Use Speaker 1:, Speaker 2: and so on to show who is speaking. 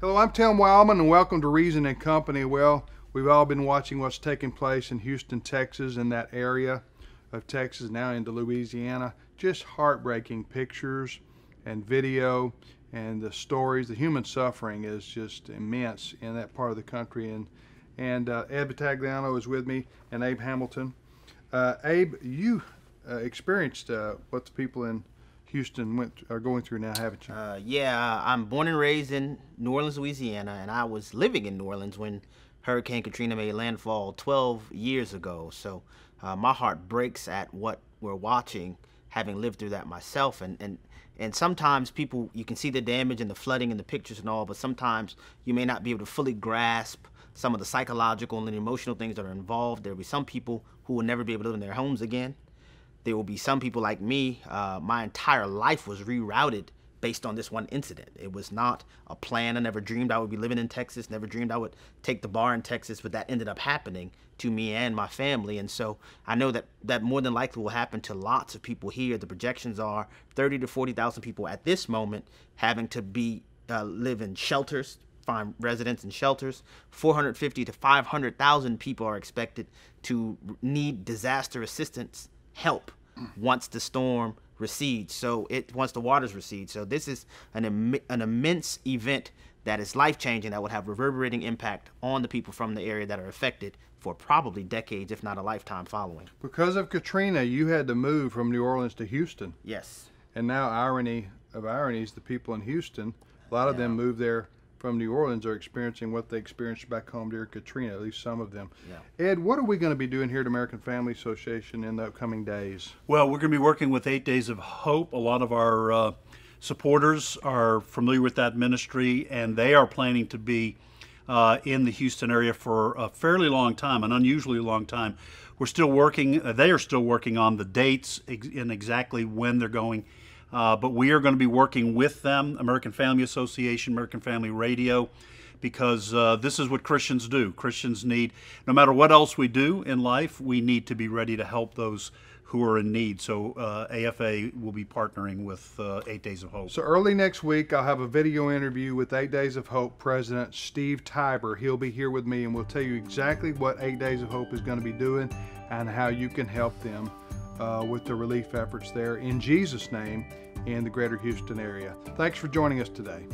Speaker 1: Hello, I'm Tim Wildman, and welcome to Reason and Company. Well, we've all been watching what's taking place in Houston, Texas, and that area of Texas, now into Louisiana. Just heartbreaking pictures and video, and the stories. The human suffering is just immense in that part of the country. And Ed Battagliano is with me, and Abe Hamilton. Abe, you experienced what the people in Houston are going through now, haven't you?
Speaker 2: Yeah, I'm born and raised in New Orleans, Louisiana, and I was living in New Orleans when Hurricane Katrina made landfall 12 years ago. So my heart breaks at what we're watching, having lived through that myself. And sometimes people, you can see the damage and the flooding and the pictures and all, but sometimes you may not be able to fully grasp some of the psychological and emotional things that are involved. There will be some people who will never be able to live in their homes again. There will be some people like me, my entire life was rerouted based on this one incident. It was not a plan. I never dreamed I would be living in Texas, never dreamed I would take the bar in Texas, but that ended up happening to me and my family. And so I know that more than likely will happen to lots of people here. The projections are 30 to 40,000 people at this moment having to live in shelters, find residents in shelters. 450 to 500,000 people are expected to need disaster assistance help once the storm recedes. Once the waters recede. So this is an immense event that is life-changing, that would have reverberating impact on the people from the area that are affected for probably decades, if not a lifetime following.
Speaker 1: Because of Katrina, you had to move from New Orleans to Houston.
Speaker 2: Yes.
Speaker 1: And now, irony of ironies, the people in Houston, a lot of them moved there from New Orleans, are experiencing what they experienced back home during Katrina, at least some of them. Yeah. Ed, what are we going to be doing here at American Family Association in the upcoming days?
Speaker 3: Well, we're going to be working with 8 Days of Hope. A lot of our supporters are familiar with that ministry, and they are planning to be in the Houston area for a fairly long time, an unusually long time. We're still working, they are still working on the dates and exactly when they're going. But we are going to be working with them, American Family Association, American Family Radio, because this is what Christians do. Christians need, no matter what else we do in life, we need to be ready to help those who are in need. So AFA will be partnering with 8 Days of Hope.
Speaker 1: So early next week, I'll have a video interview with 8 Days of Hope President Steve Tiber. He'll be here with me, and we'll tell you exactly what 8 Days of Hope is going to be doing and how you can help them with the relief efforts there, in Jesus' name, in the greater Houston area. Thanks for joining us today.